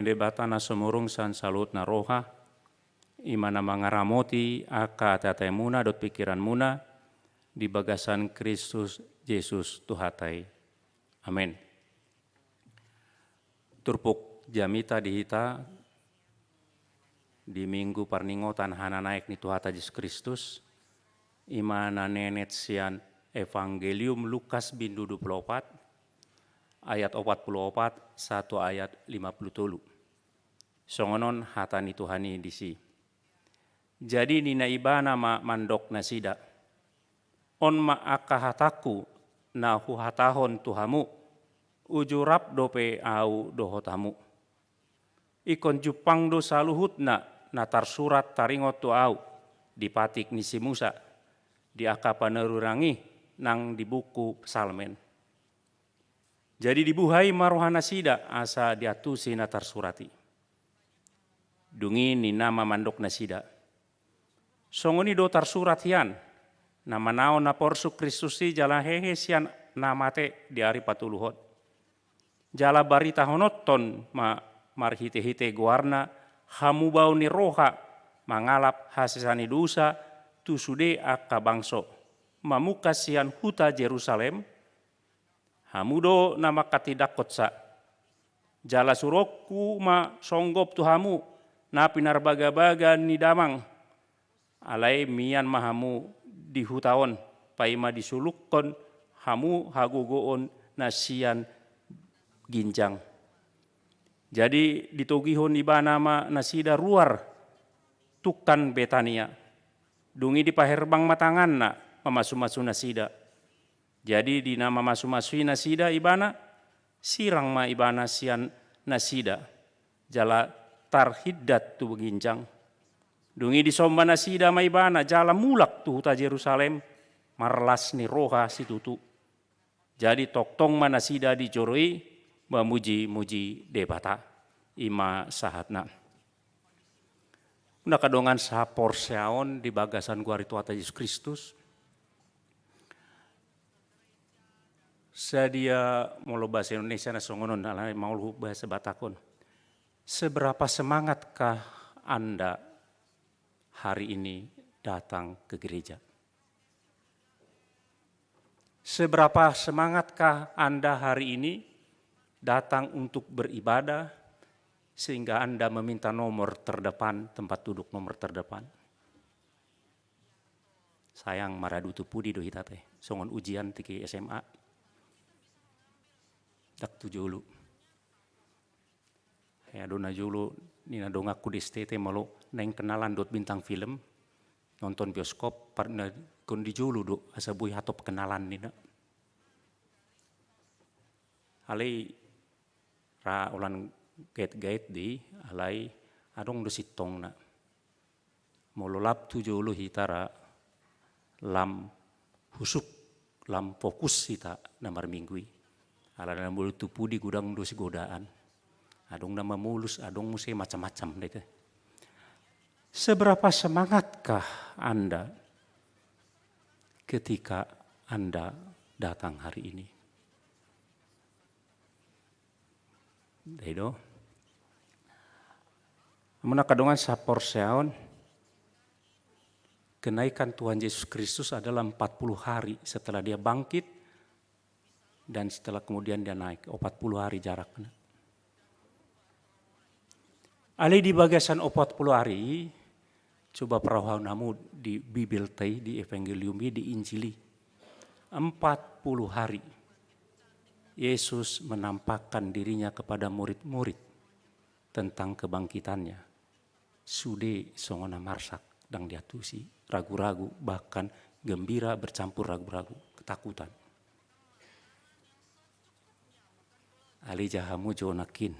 Debatana sumurung san salut na roha, imana mangaramoti aka tatai muna dot pikiran muna, di bagasan Kristus Yesus Tuhatai. Amin. Turpuk jamita dihita di minggu parningotan hana naik ni Tuhata Yesus Kristus, imana nenet sian Evangelium Lukas bindu 24, ayat 44, 1 ayat 50. Songonon hatani Tuhani disi. Jadi nina ibana ma mandok nasida. On ma akahataku na huhatahon tuhamu. Ujurap dope au dohotamu. Ikon jupang do saluhut na natar surat taringot tu au. Dipatik nisi Musa. Di akapanerurangi nang di buku Psalmen. Jadi dibuhai marohana sida asa diatusi natar surati. Dungi ni nama mandok nasida. Songoni dotar surat hian. Nama nao na porsu Kristusi jala hehe sian namate di ari patuluhot. Jala barita honoton ma marhite-hite guarna hamu bau ni roha mangalap hasisani dosa tu sude akka bangso. Mamuka sian huta Jerusalem. Hamudo nama katidak kotsa. Jala suroku ma songgop tu hamu. Na pinarbaga-baga ni damang. Alai mian mahamu di hutaon. Paima disulukon hamu hagugoon nasian ginjang. Jadi ditogihon iba nama nasida ruar tukan Betania. Dungi di paherbang matangan na mamasu-masu nasida. Jadi di nama masu-masui nasida ibana sirang ma ibana sian nasida. Jala tarhiddat tu beginjang. Dungi di somba nasida maibana jala mulak tu huta Jerusalem marlas ni roha situtu. Jadi toktong manasida dijoroi memuji-muji debata ima sahatna. Unda kadongan sapor seaon di bagasan guari Tuhata Yesus Kristus. Sadia molo bahasa Indonesia na songonon alai mau bahasa Batakon. Seberapa semangatkah Anda hari ini datang ke gereja? Seberapa semangatkah Anda hari ini datang untuk beribadah sehingga Anda meminta nomor terdepan, tempat duduk nomor terdepan? Sayang maradu tu pudi do hitate, songon ujian tiki SMA. Dak tujulu. Ya dona julu nina dongakku di stete malu neng kenalan dot bintang film nonton bioskop parna kondi julu do asa bui hatop kenalan nina. Alai ra ulan gait-gait di alai adong do sitong na. Mololap tu julu hitara lam husuk lam fokus hita namar minggui. Ala na bulu tupu di gudang do si godaan. Adong nama mulus, adong musim macam-macam. Seberapa semangatkah Anda ketika Anda datang hari ini? Dedo. Muna kadongan sapor seaon. Kenaikan Tuhan Yesus Kristus adalah 40 hari setelah dia bangkit dan setelah kemudian dia naik 40 hari jaraknya. Ali di bagasan 40 hari, coba perahu namu di Bibil tei, di Evangelium di Injili. 40 hari Yesus menampakkan dirinya kepada murid-murid tentang kebangkitannya. Sude songona marsak dang diatusi, ragu-ragu bahkan gembira bercampur ragu-ragu, ketakutan. Ali jahamu jonakin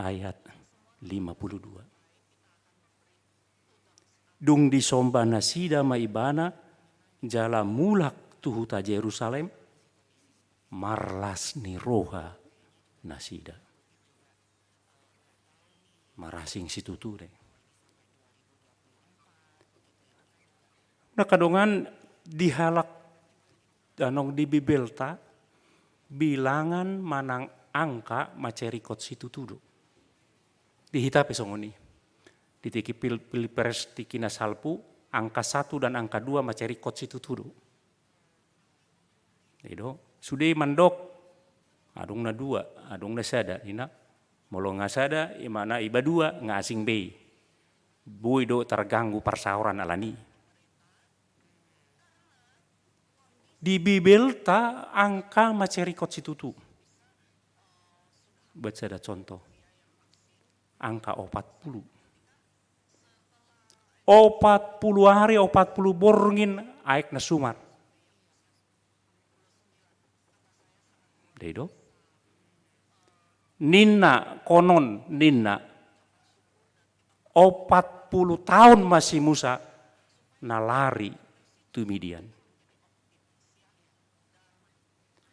ayat 52. Dung disomba nasida maibana jala mulak tuhuta Jerusalem marlas ni roha nasida. Marasing situtu deh. Nakadongan dihalak danong di Bibelta bilangan manang angka macerikot situtu do. hita pesongoni. Di tiki pilpres tiki na salpu, angka 1 dan angka 2 macari kot situ tudu. Edo, sudah mandok, adung na 2, adung na sada, ina, molo nga sada, imana iba 2, nga asing bei. Bui do terganggu persauran alani. Di Bibel ta angka macari kot situ tu. Baca ada contoh. Angka 40. 40 hari, 40 borngin aik na sumat. Dedo. Ninna, konon ninna. 40 tahun masih Musa nalari tumidian.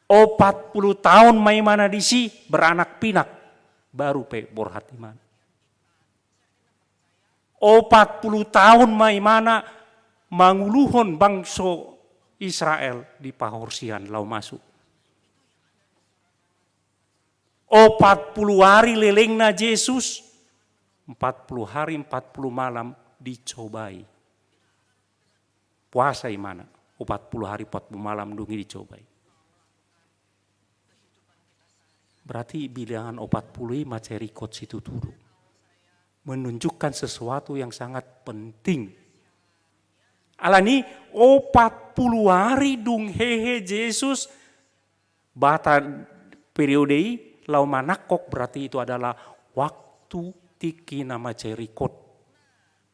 40 tahun mai mana disi beranak pinak baru pe borhatiman. 40 tahun mai mana manguluhon bangso Israel di pahorsian lau masuk. 40 hari lelengna Yesus, 40 hari 40 malam dicobai. Puasa imana, 40 hari 40 malam dungi dicobai. Berarti bilangan 40 maceri kot situ turu. Menunjukkan sesuatu yang sangat penting. Alani 40 hari dung hehe Yesus bata periode lau manakok berarti itu adalah waktu tiki nama cerikot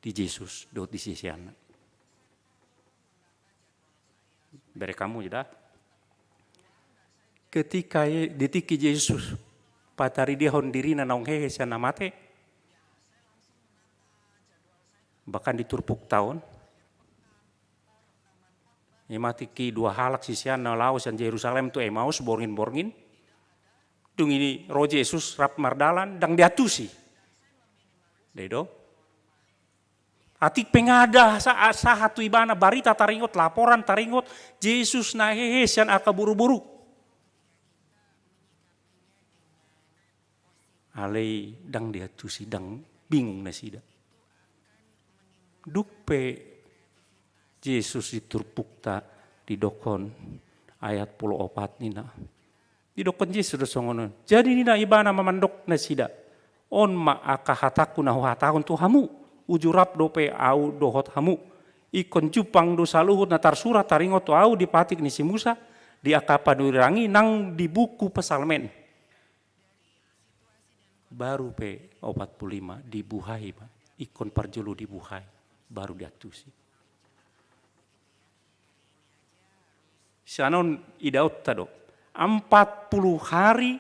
di Yesus dot di sisiana. Bere kamu jeda. Ketika ditiki Yesus patari dia hondirina naung hehe siana mate. Bahkan diturpuk tahun. Imatiki 2 halak sisiana laos yang Yerusalem tu Emmaus borngin-borngin. Dung ini roh Yesus rap mardalan dang diatusi. Dedo. Atik pengada sahatu ibana barita taringot laporan taringot Yesus na hehe sian aka buru-buru. Alei dang diatusi dang bingung na sida. Dukpe Yesus diturpukta di dokon ayat 14 nina. Di dokon Yesus songono. Jadi nina ibana mamandok na sida. On ma aka hataku na hatakun tu hamu. Ujurap dope au dohot hamu. Ikon jupang dosa luhut na tarsurat taringot tu au dipatik ni si Musa. Di aka panurangi nang di buku pesalmen. Baru pe 45 dibuhai. Ikon parjulu dibuhai. Baru diatusi. Sanon idaut tado. 40 hari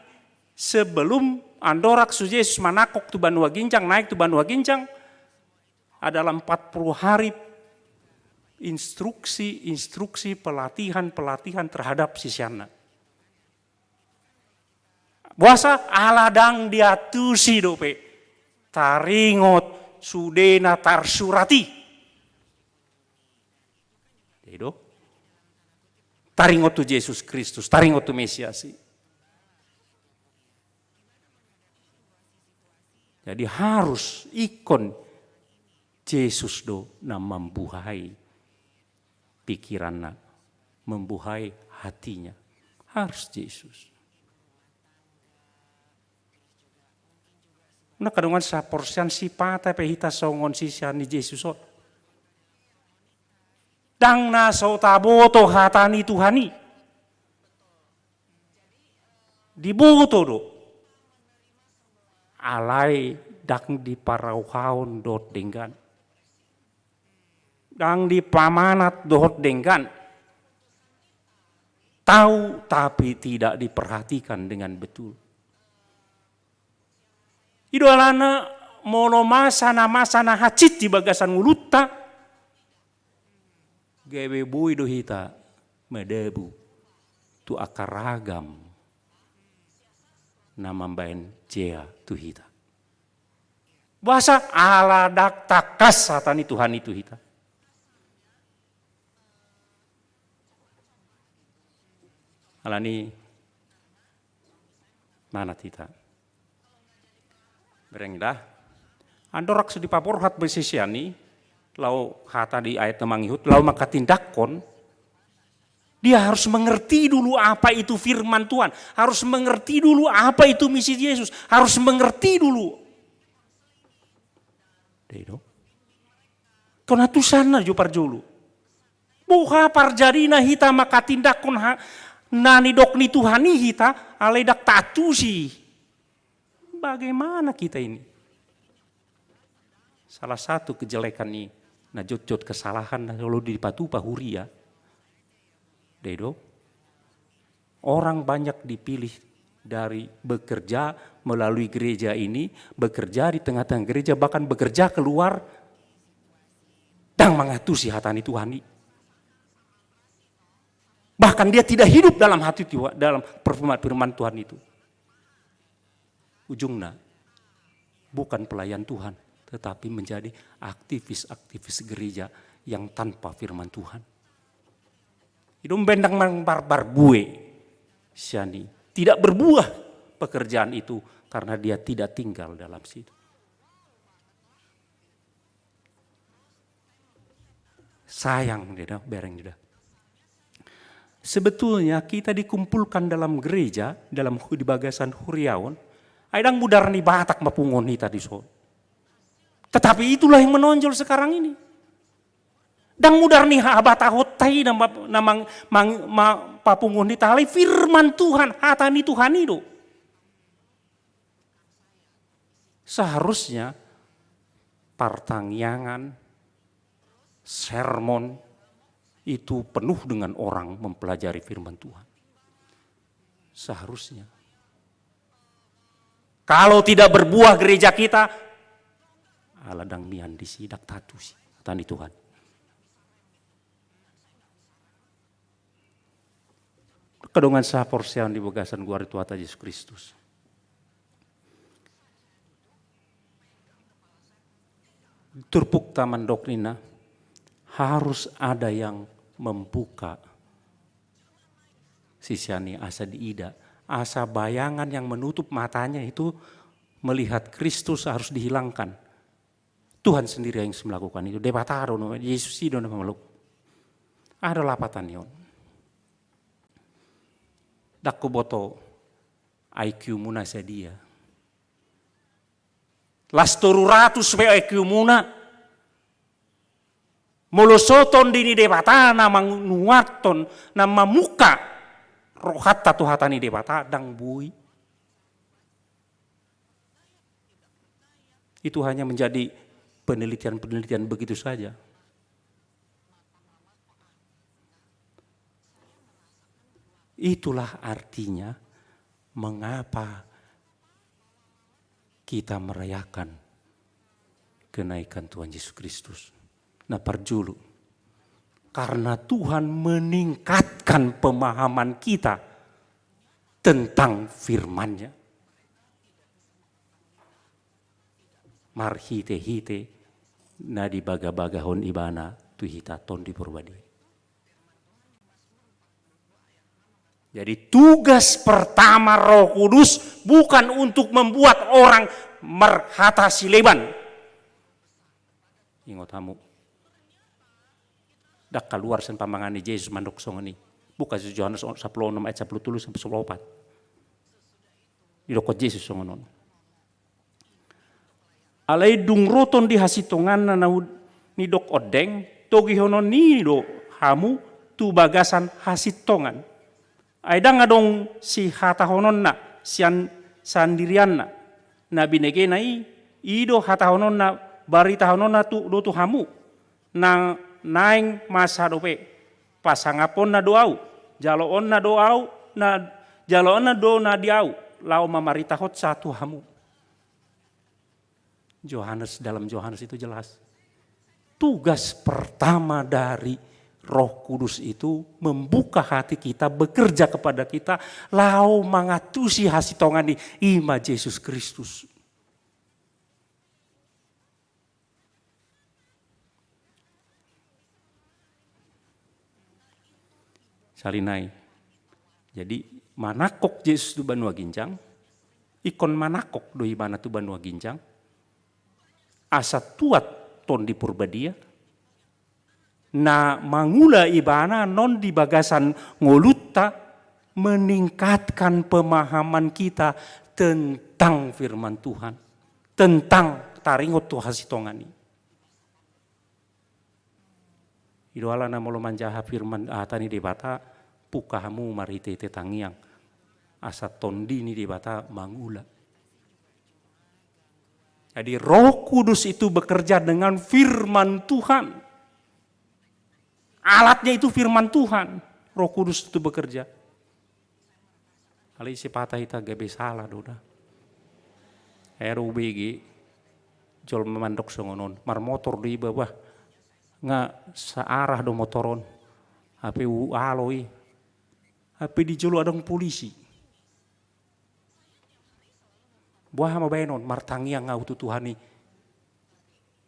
sebelum andorak su Yesus manakok tu Banua Ginjang, naik tu Banua Ginjang, adalah 40 hari instruksi, pelatihan terhadap sisiana. Buasa aladang diatusi dope, taringot sudena tarsurati. Itu. Taringot tu Yesus Kristus, taringot tu Mesias. Jadi harus ikon Yesus do na membuhai pikiranna, membuhai hatinya. Harus Yesus. Nah kadungan sa porsian si pata pehita songon sisian ni Yesus. Dang na so taboto hatani Tuhani. Diboto do. Alai dang di parauhaon dot denggan. Dang di pamanat dot denggan. Tahu tapi tidak diperhatikan dengan betul. Idolana mono masana hacit di bagasan mulutta. Gawe bui do hita medebu tu akaragam nama bain jea tu hita. Bahasa ala dak takas satani Tuhan itu hita. Alani mana hita. Bereng dah. Andorak sedi paporhat besisiani, lau hata di ayat namangihut, lau maka tindakon, dia harus mengerti dulu apa itu firman Tuhan, harus mengerti dulu apa itu misi Yesus, harus mengerti dulu. Dedo. Konatu sana jo parjulu. Buha parjarina hita maka tindakon nani dok ni Tuhani hita aledak tatusi. Bagaimana kita ini? Salah satu kejelekan ini, nah jod kesalahan kalau dipatu pahuria. Dedo, orang banyak dipilih dari bekerja melalui gereja ini, bekerja di tengah-tengah gereja, bahkan bekerja keluar dan mengatusi hatani Tuhan. Bahkan dia tidak hidup dalam hati Tuhan, dalam firman Tuhan itu. Ujungnya bukan pelayan Tuhan, tetapi menjadi aktivis-aktivis gereja yang tanpa firman Tuhan. Hidung bendang barbar bue, siani tidak berbuah pekerjaan itu karena dia tidak tinggal dalam situ. Sayang dia, bereng dia. Sebetulnya kita dikumpulkan dalam gereja, dalam di bagasan huriawan, aidang mudar ni batak mapungon ni tadi so. Tetapi itulah yang menonjol sekarang ini. Dang mudar ni habata hotai namang papungon ni tali firman Tuhan, hatani Tuhan itu. Seharusnya pertangyangan, sermon itu penuh dengan orang mempelajari firman Tuhan. Seharusnya. Kalau tidak berbuah gereja kita, aladang mian disidak tatusi, hatani Tuhan. Kedongan saporsian di bagasan guari Tuhan Yesus Kristus. Turpuk taman doktrina harus ada yang membuka sisiani asa diida, asa bayangan yang menutup matanya itu melihat Kristus harus dihilangkan. Tuhan sendiri yang melakukan itu. Debataro Yesus itu memeluk. Ada lapatan yon. Dakku boto IQ muna sedia. Lastoru ratus IQ muna. Molosoton dini debata namang nuaton nama muka rohat tatu hatani debata dang bui. Itu hanya menjadi penelitian-penelitian begitu saja. Itulah artinya mengapa kita merayakan kenaikan Tuhan Yesus Kristus. Nah perjulu, karena Tuhan meningkatkan pemahaman kita tentang firman-Nya. Marhite-hite na di baga-bagahon ibana tuhita ton di purbadi. Jadi tugas pertama Roh Kudus bukan untuk membuat orang merhatasi leban. Ingat kamu. Dak keluar sen pamangani Yesus mandok songoni. Buka Yohanes 10 ayat 10 sampai 14. Idokot Yesus songonon. Alai dung roton di hasitongan na ni dok odeng togi honon ni do hamu tu bagasan hasitongan. Aidang adong si hatahonon na sian sandirian na binege nai ido hatahonon na barita honon na tu do tu hamu nang naing masa dope pasangapon na doau jaloon na doau na jaloon na do na diau lau mamarita hot satu hamu. Yohanes dalam Yohanes itu jelas. Tugas pertama dari Roh Kudus itu membuka hati kita, bekerja kepada kita, lau mangatusi hasitongan di ima Yesus Kristus. Salinai. Jadi manakok Yesus tu banua ginjang, ikon manakok doi mana tu banua ginjang. asa tuat ton di purbadia, na mangula ibana non di bagasan ngolutta meningkatkan pemahaman kita tentang firman Tuhan, tentang taringot Tuhan sitongani. Idoala na molo manjaha firman tani debata pukahamu marite tetangiang asa tondi ni debata mangula. Jadi Roh Kudus itu bekerja dengan firman Tuhan. Alatnya itu firman Tuhan. Roh Kudus itu bekerja. Kali si patah ita gabe salah doda. RUBG jol memandok songonon. Mar motor di bawah. Nga searah do motoron. Hape aloi. Hape di jolo adong polisi. Buah mabenon martangiang ngau tutuhani.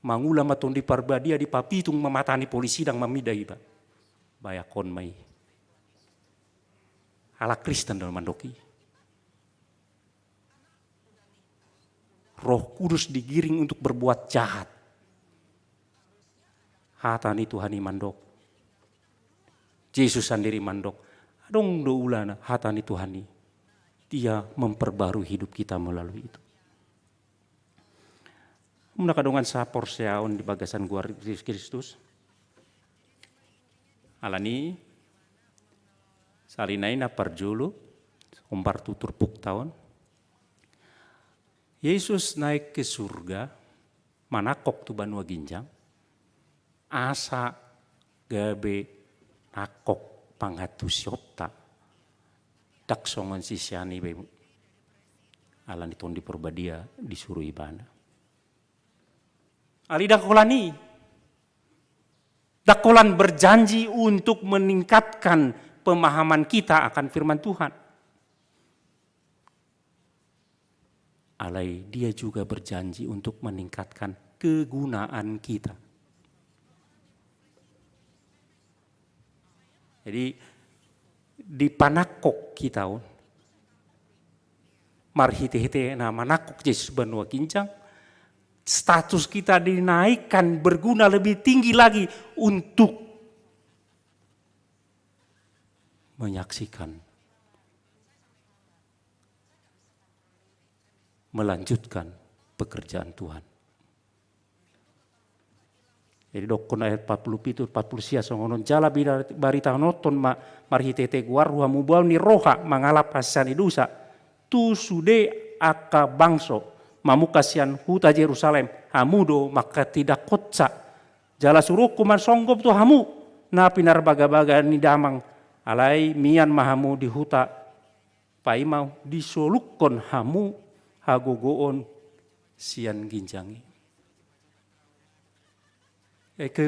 Mangula matun di parbadia di papitung mematani polisi dang mamidai ba. Bayakon mai. Ala Kristen dalam mandoki. Roh Kudus digiring untuk berbuat jahat. Hatani Tuhani mandok. Yesus sendiri mandok. Adong do ulana hatani Tuhani. Dia memperbarui hidup kita melalui itu. Muna kadongan sapor seaon di bagasan gua Yesus Kristus. Alani salinaina parjulu umpar tutur puk tahun. Yesus naik ke surga, manakok tu banua ginjang. Asa gabe nakok pangatu syota. Tak songon sisiani bebu. Alani ton di perbadia disuruh ibana. Ali dakolani. Dakolan berjanji untuk meningkatkan pemahaman kita akan firman Tuhan. Alai dia juga berjanji untuk meningkatkan kegunaan kita. Jadi di panakok kita marhite-hite na manakok Yesus banua kincang, status kita dinaikkan berguna lebih tinggi lagi untuk menyaksikan, melanjutkan pekerjaan Tuhan. Jadi dokon ayat 40 itu 40 sia songonon jala barita noton marhitete guarua mubau ni roha mangalap asian idusa tu sude aka bangso mamukasian huta Yerusalem hamudo maka tidak kotsa jala suruh kuman songgop tu hamu na pinar baga-baga ni damang alai mian mahamu di huta paimau disolukon hamu hagogoon sian ginjangi.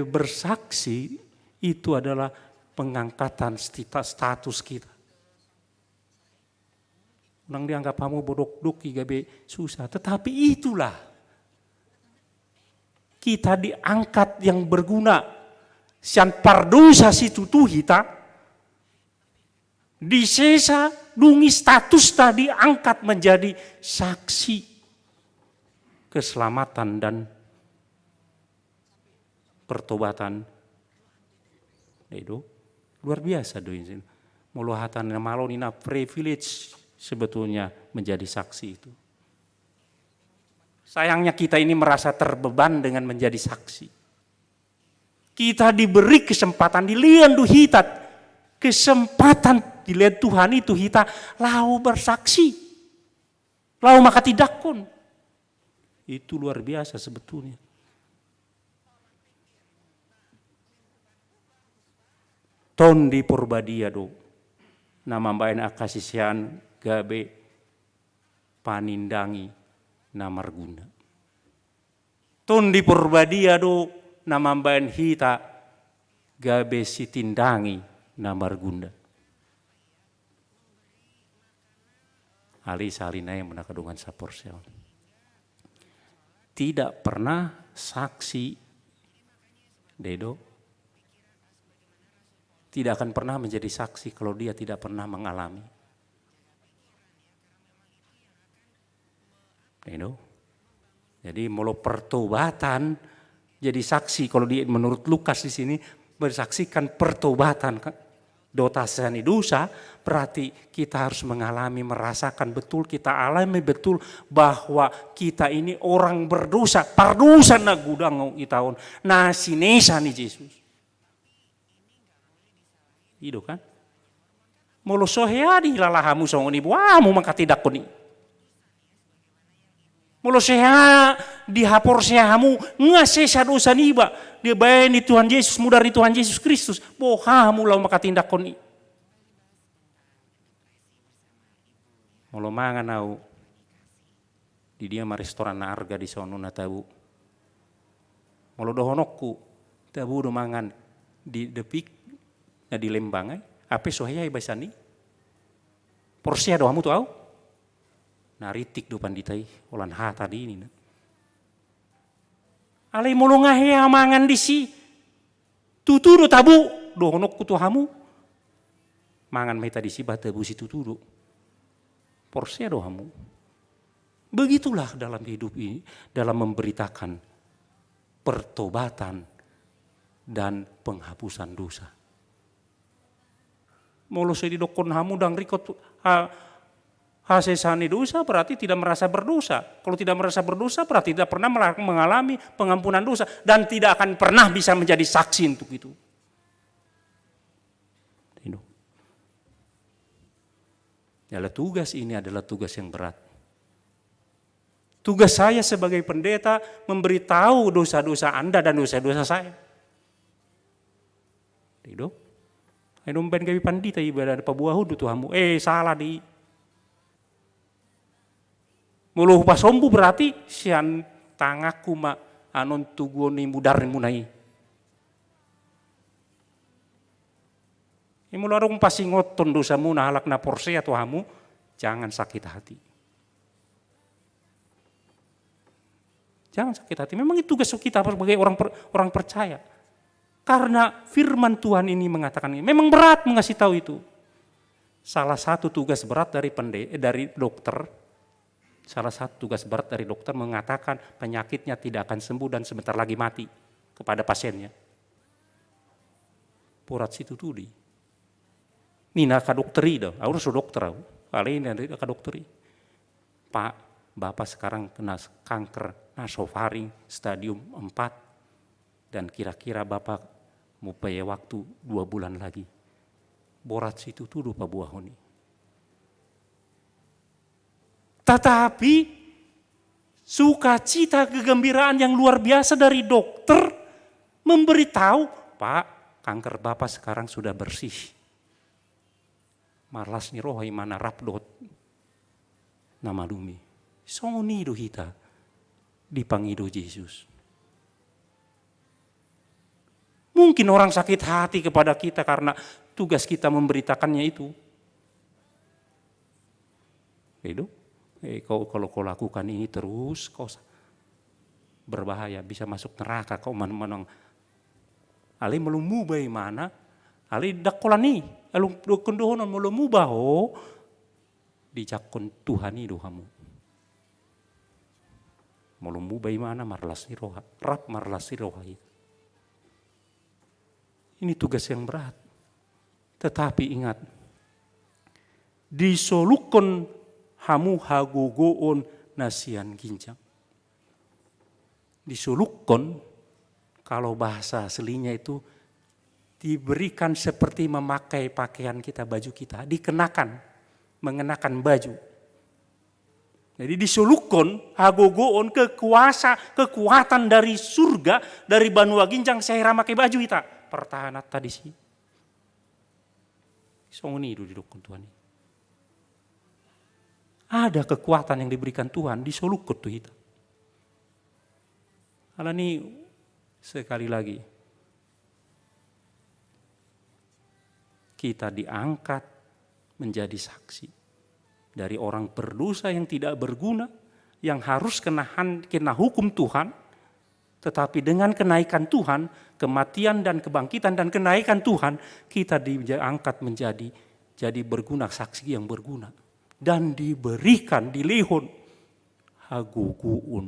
Bersaksi itu adalah pengangkatan status kita. Nang dianggap kamu bodok-dok gabe susah, tetapi itulah kita diangkat yang berguna. Sian pardosa situ tu kita disesa dungi status tadi angkat menjadi saksi keselamatan dan pertobatan. Itu luar biasa doin. Muluhatan malonina privilege sebetulnya menjadi saksi itu. Sayangnya kita ini merasa terbeban dengan menjadi saksi. Kita diberi kesempatan dilihat hitat. Kesempatan dilihat Tuhan itu kita lau bersaksi. Lau maka tidak kun. Itu luar biasa sebetulnya. Ton di purbadia do nama bain akasisian gabe panindangi namarguna. Ton di purbadia do nama bain hita gabe sitindangi namarguna. Ali salina yang menakadungan saporsel. Tidak pernah saksi dedo tidak akan pernah menjadi saksi kalau dia tidak pernah mengalami. Jadi mulu pertobatan jadi saksi, kalau menurut Lukas di sini bersaksikan pertobatan dotasani dosa, berarti kita harus mengalami, merasakan betul, kita alami betul bahwa kita ini orang berdosa, pardosa na gudang itaon, na sinesa ni Yesus. Itu kan? Mulu soheadi lalahamu songoni buamu maka tidak koni. Mulu seha dihapor sehamu ngasesa dosa niba dia bayani Tuhan Yesus mudar di Tuhan Yesus Kristus bohamu lau maka tindak koni. Mulu mangan au di dia ma restoran na harga di sono na tabu. Mulu dohonokku tabu do mangan di depik na di Lembang ape sohaya ibasani porsia dohamu tu au naritik do panditai olan ha tadi ini. Alai mulu ngahe mangan di si tuturu tabu dohonok kutu hamu mangan mai tadi si batabu si tuturu porsia dohamu. Begitulah dalam hidup ini, dalam memberitakan pertobatan dan penghapusan dosa. Mulu saya didokon hamu dang rikot hasesani dosa berarti tidak merasa berdosa. Kalau tidak merasa berdosa berarti tidak pernah mengalami pengampunan dosa dan tidak akan pernah bisa menjadi saksi untuk itu. Tugas ini adalah tugas yang berat. Tugas saya sebagai pendeta memberitahu dosa-dosa Anda dan dosa-dosa saya. Tidak. Ayo ben kawi pandita ibadah pabuahu tu hamu. Salah di mulu pasombu berarti sian tangaku ma anon tugoni mudarin munai. Mulu arung pasingoton dosamu na halak na porse atau hamu, jangan sakit hati. Jangan sakit hati. Memang itu tugas kita sebagai orang percaya. Karena firman Tuhan ini mengatakan ini. Memang berat mengasih tahu itu. Salah satu tugas berat dari dokter. Salah satu tugas berat dari dokter mengatakan penyakitnya tidak akan sembuh dan sebentar lagi mati kepada pasiennya. Purat situ tudi. Nina ka dokteri dah. Aku harus dokter aku. Kali ini ada ka dokteri. Pak, Bapak sekarang kena kanker nasofaring stadium 4 dan kira-kira Bapak mau bayar waktu 2 bulan lagi. Borat situ tuduh Pak Buahoni. Tetapi sukacita kegembiraan yang luar biasa dari dokter memberitahu, Pak, kanker Bapak sekarang sudah bersih. Marlas ni rohai mana rapdot nama dumi. Songoni do hita dipangido Yesus. Mungkin orang sakit hati kepada kita karena tugas kita memberitakannya itu. Itu, kalau kau lakukan ini terus, kau berbahaya, bisa masuk neraka. Kau menang. Ali melumu bagaimana? Ali dakolani. Alung kendohonon melumu baho dijakon Tuhan itu kamu. Melumu bagaimana marlas ni roha, rap marlas ni roha itu. Ini tugas yang berat. Tetapi ingat, disolukon hamu hagogoon nasian ginjang. Disolukon, kalau bahasa aslinya itu diberikan seperti memakai pakaian kita, baju kita, dikenakan, mengenakan baju. Jadi disolukon hagogoon kekuatan dari surga, dari banua ginjang saya ramakai baju kita. Pertahanan tadi sih. Songoni itu didukun Tuhan. Ada kekuatan yang diberikan Tuhan disolukut tuh kita. Alani sekali lagi. Kita diangkat menjadi saksi. Dari orang berdosa yang tidak berguna, yang harus kena hukum Tuhan. Tetapi dengan kenaikan Tuhan, kematian dan kebangkitan dan kenaikan Tuhan, kita diangkat jadi berguna, saksi yang berguna. Dan diberikan, dilehon, haguguun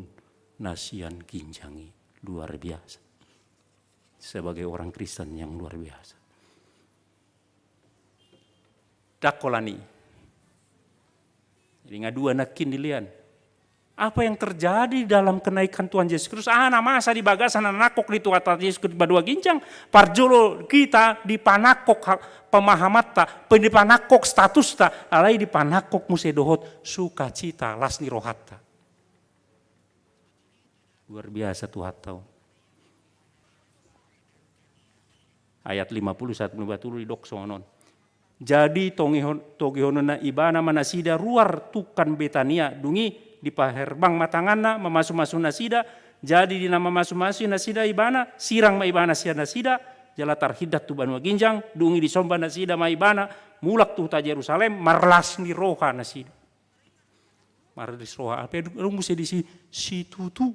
nasian ginjangi. Luar biasa. Sebagai orang Kristen yang luar biasa. Dakolani. Jadi ngadua nakin dilian. Apa yang terjadi dalam kenaikan Tuhan Yesus Kristus? Nama masa di bagasan nakok di Tuhan Yesus Kristus badua ginjang. Parjolo kita dipanakok pemahamata, dipanakok status ta, alai dipanakok musedohot sukacita lasni rohatta. Luar biasa Tuhan tahu. Ayat 51 di doksonon. Jadi togihonona ibana manasida ruar tukan Betania dungi di paherbang matangana memasu-masu nasida, jadi di nama masu-masu nasida ibana sirang ma ibana sia nasida jala tarhidat tu banua ginjang dungi di somba nasida ma ibana mulak tu ta Yerusalem marlas ni roha nasida marlas roha apa dong mesti di situ tu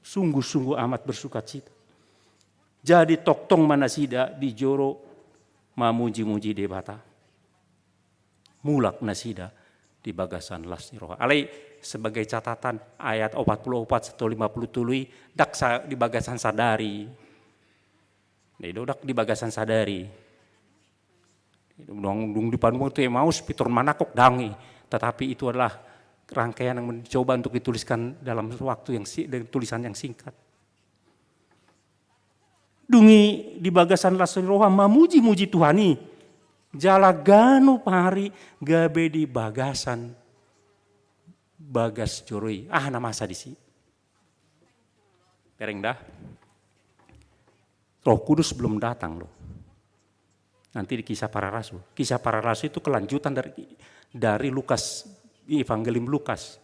sungguh-sungguh amat bersukacita. Jadi toktong manasida di joro mamuji-muji debata mulak nasida di bagasan lasni roha. Alai sebagai catatan ayat 44 atau 50 tului dak di bagasan sadari. Dak di bagasan sadari. Dung di panmu itu maus pitor manakok dangi. Tetapi itu adalah rangkaian yang mencoba untuk dituliskan dalam waktu yang tulisan yang singkat. Dungi di bagasan lasni roha mamuji-muji Tuhani. Jala ganu pari gabe di bagasan bagas joroi. Nama masa di si. Pereng dah. Roh Kudus belum datang loh. Nanti di kisah para rasul. Kisah para rasul itu kelanjutan dari Lukas, Evangelium Lukas.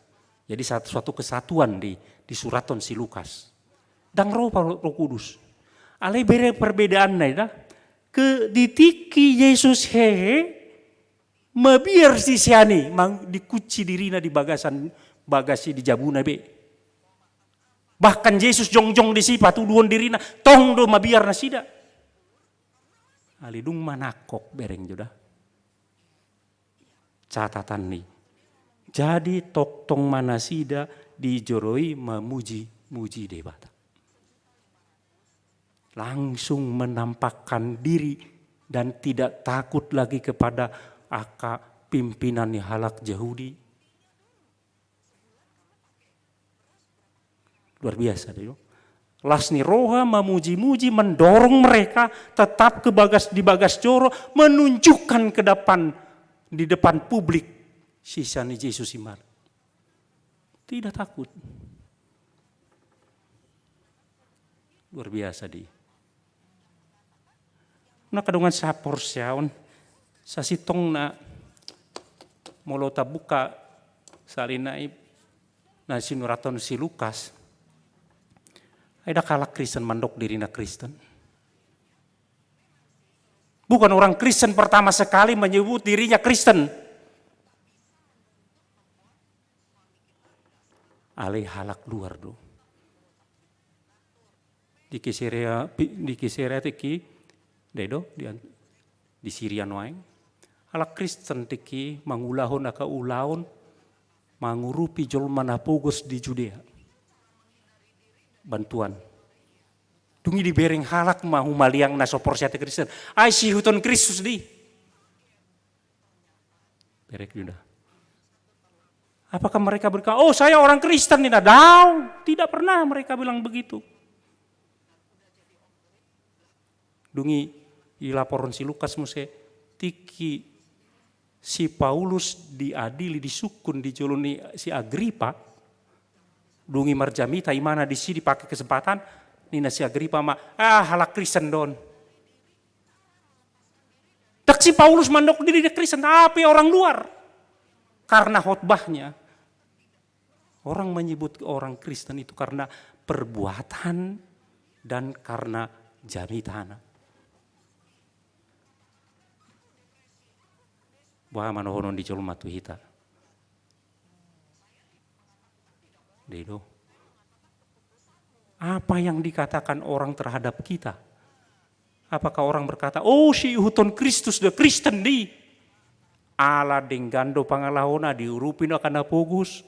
Jadi suatu kesatuan di suraton si Lukas. Dan Roh Kudus. Alai bere perbedaan dah. Ke ditiki Yesus hehe mabiar si siani mang dikuci dirina di bagasan bagasi di jabuna be. Bahkan Yesus jongjong di sipa tuduhan dirina tong do mabiar nasida. Alidung manakok bereng jodah. Catatan nih. Jadi toktong manasida dijoroi memuji debata. Langsung menampakkan diri dan tidak takut lagi kepada pimpinan halak Yahudi. Luar biasa deh. Lasni roha memuji-muji mendorong mereka tetap di bagas joro menunjukkan ke depan di depan publik sisani Yesus iman. Tidak takut. Luar biasa deh. Na kadungan sa porsyaon sa sitong na molo tabuka salinai na sinuraton si Lukas ay dakala Kristen mandok diri na Kristen. Bukan orang Kristen pertama sekali menyebut dirinya Kristen. Alih halak luar do. Di Kiserea tiki dedo di Syria noeng ala Kristen tiki mangulahon aka ulaon mangurupi jolma napogos di Judea bantuan tungi di bereng halak mahu maliang nasoporsiate Kristen ai si huton Kristus di berek sudah. Apakah mereka berkata oh saya orang Kristen tidak tidak pernah mereka bilang begitu. Dungi di laporan si Lukas muse tiki si Paulus diadili disukun dijoloni si Agripa dungi marjamita imana di sini pakai kesempatan nina si Agripa halak Kristen don. Tak si Paulus mandok diri Kristen tapi orang luar karena khotbahnya orang menyebut orang Kristen itu karena perbuatan dan karena jamitana. Wah manohonon di colma tu hita. Dedo. Apa yang dikatakan orang terhadap kita? Apakah orang berkata, oh si huton Kristus de Kristen di. Ala denggando pangalahona diurupin akan apogus.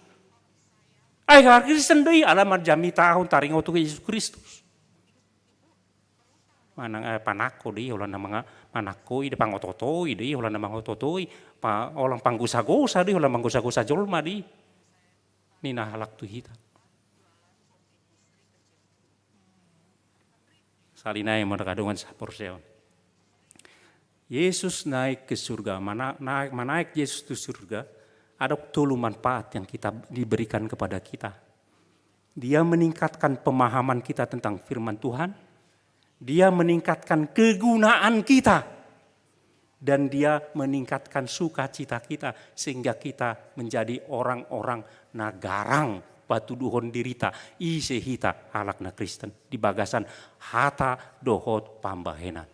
Ai Kristen deui alamat jami tahun taringo tu Yesus Kristus. Manang panako deui ulah namanga manako ide pangototoi deui ulah namang ototoi pa orang panggosa-gosa deui ulah manggosa-gosa jolma deui. Nina halak tu hita. Salinai madakadongan saporseon. Yesus naik ke surga, naik Yesus ke surga, ada tulu manfaat yang kita diberikan kepada kita. Dia meningkatkan pemahaman kita tentang firman Tuhan, dia meningkatkan kegunaan kita, dan dia meningkatkan sukacita kita sehingga kita menjadi orang-orang nagarang batu duhon dirita ise hita alakna Kristen di bagasan hata dohot pambahenan.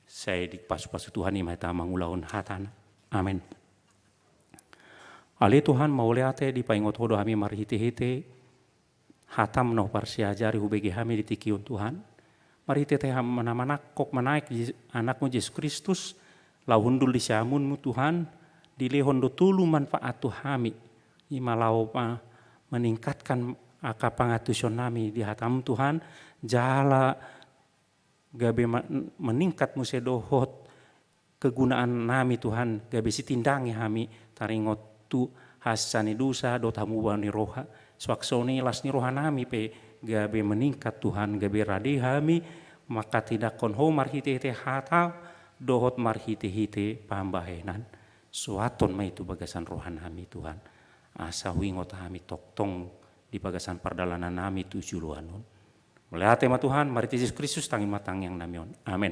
Saya di pasu-pasu Tuhan ini mata mangulaun hatana. Amin. Ale Tuhan mauleate di paingot hodo kami marhite-hite hatam no parsiajari hubegi kami ditikiun Tuhan. Marhite-hite mana-mana kok menaik anakmu Yesus Kristus lahundul di siamunmu Tuhan dilehondo tulu manfaat Tuhami. Imalau meningkatkan akapangatusion nami di hatam Tuhan jala gabe meningkat musedohot kegunaan nami Tuhan gabe sitindangi kami taringot tu hasani dusa do tamu bani roha swaksoni las ni roha nami pe gabe meningkat Tuhan gabe radi kami maka tidak konho marhite-hite hata dohot marhite-hite pambahenan suaton ma itu bagasan rohan kami Tuhan asa wingot kami toktong di bagasan pardalanan kami tujuh luanun. Melihat tema Tuhan, mari Yesus Kristus tangi matang yang namion. Amin.